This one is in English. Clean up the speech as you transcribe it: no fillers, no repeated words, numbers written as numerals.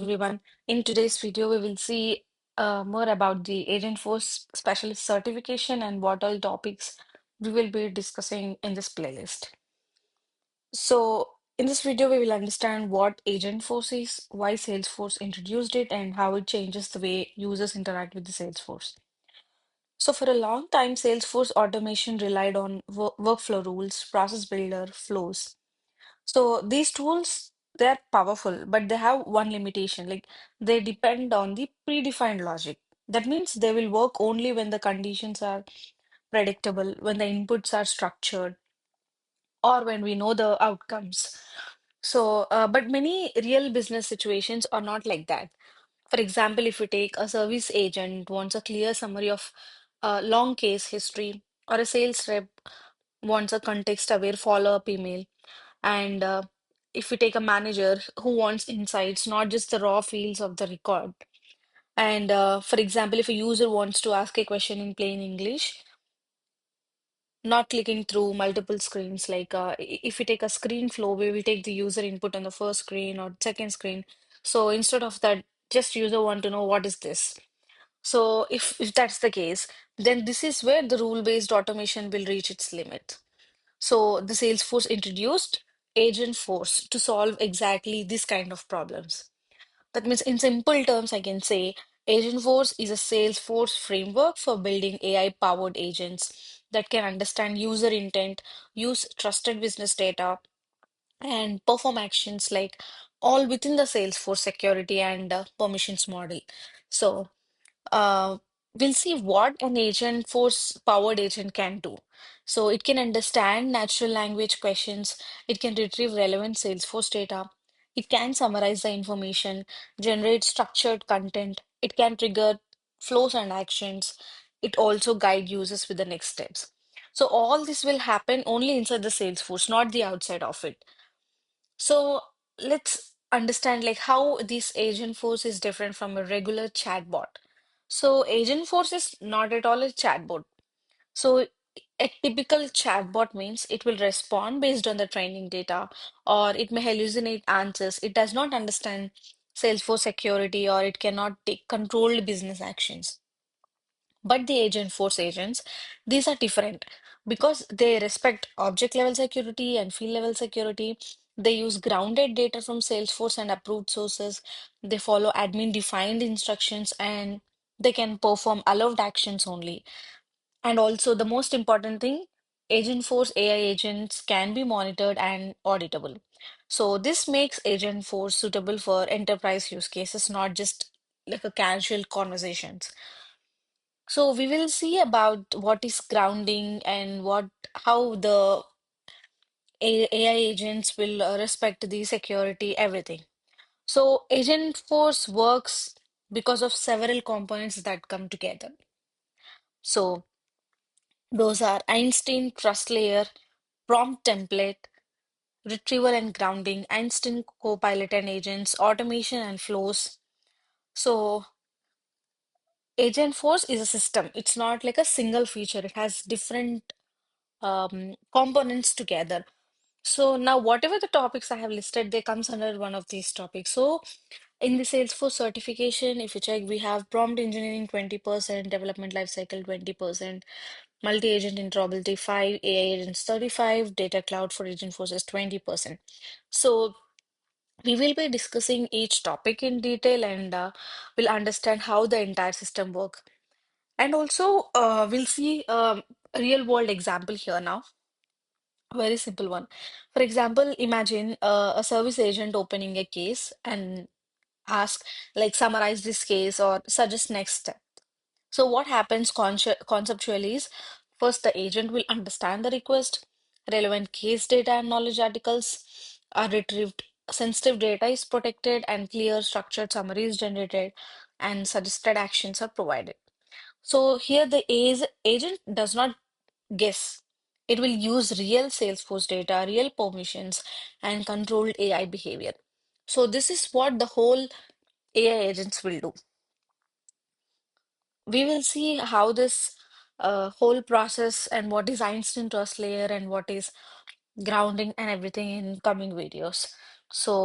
everyone. In today's video, we will see more about the Agent Force Specialist Certification and what all topics we will be discussing in this playlist. So, in this video, we will understand what Agent Force is, why Salesforce introduced it, and how it changes the way users interact with the Salesforce. So, for a long time, Salesforce automation relied on workflow rules, process builder, flows. So these tools, they're powerful, but they have one limitation, like they depend on the predefined logic. That means they will work only when the conditions are predictable, when the inputs are structured, or when we know the outcomes. But many real business situations are not like that. For example, if you take a service agent wants a clear summary of a long case history, or a sales rep wants a context-aware follow-up email. And if we take a manager who wants insights, not just the raw fields of the record. And for example, if a user wants to ask a question in plain English, not clicking through multiple screens, like if we take a screen flow, we will take the user input on the first screen or second screen. So instead of that, just user want to know what is this. So if that's the case, then this is where the rule-based automation will reach its limit. So the Salesforce introduced Agent Force to solve exactly this kind of problems. That means, in simple terms, I can say Agent Force is a Salesforce framework for building AI-powered agents that can understand user intent, use trusted business data, and perform actions like all within the Salesforce security and permissions model. So uh, we'll see what an agent force powered agent can do. So it can understand natural language questions, it can retrieve relevant Salesforce data, it can summarize the information, generate structured content, it can trigger flows and actions, it also guide users with the next steps. So all this will happen only inside the Salesforce, not the outside of it. So let's understand like how this agent force is different from a regular chatbot. So agent force is not at all a chatbot. So a typical chatbot means it will respond based on the training data, or it may hallucinate answers. It does not understand Salesforce security, or it cannot take controlled business actions. But the agent force agents, these are different because they respect object level security and field level security. They use grounded data from Salesforce and approved sources. They follow admin defined instructions and they can perform allowed actions only. And also, the most important thing, Agent Force AI agents can be monitored and auditable. So, this makes Agent Force suitable for enterprise use cases, not just like a casual conversations. So we will see about what is grounding and what how the AI agents will respect the security, everything. So Agent Force works because of several components that come together. So those are Einstein trust layer, prompt template, retrieval and grounding, Einstein copilot and agents, automation and flows. So Agent Force is a system. It's not like a single feature. It has different components together. So now whatever the topics I have listed, they comes under one of these topics. So in the Salesforce certification, if you check, we have prompt engineering 20%, development lifecycle 20%, multi-agent interoperability 5, AI agents 35, data cloud for agent forces 20%. So we will be discussing each topic in detail and we'll understand how the entire system works. And also we'll see a real world example here now. Very simple one. For example, imagine a service agent opening a case and ask, like, summarize this case or suggest next step. So what happens conceptually is first the agent will understand the request, relevant case data and knowledge articles are retrieved, sensitive data is protected, and clear structured summary is generated, and suggested actions are provided. So here the agent does not guess. It will use real Salesforce data, real permissions, and controlled AI behavior. So this is what the whole AI agents will do. We will see how this whole process and what is Einstein trust layer and what is grounding and everything in coming videos. So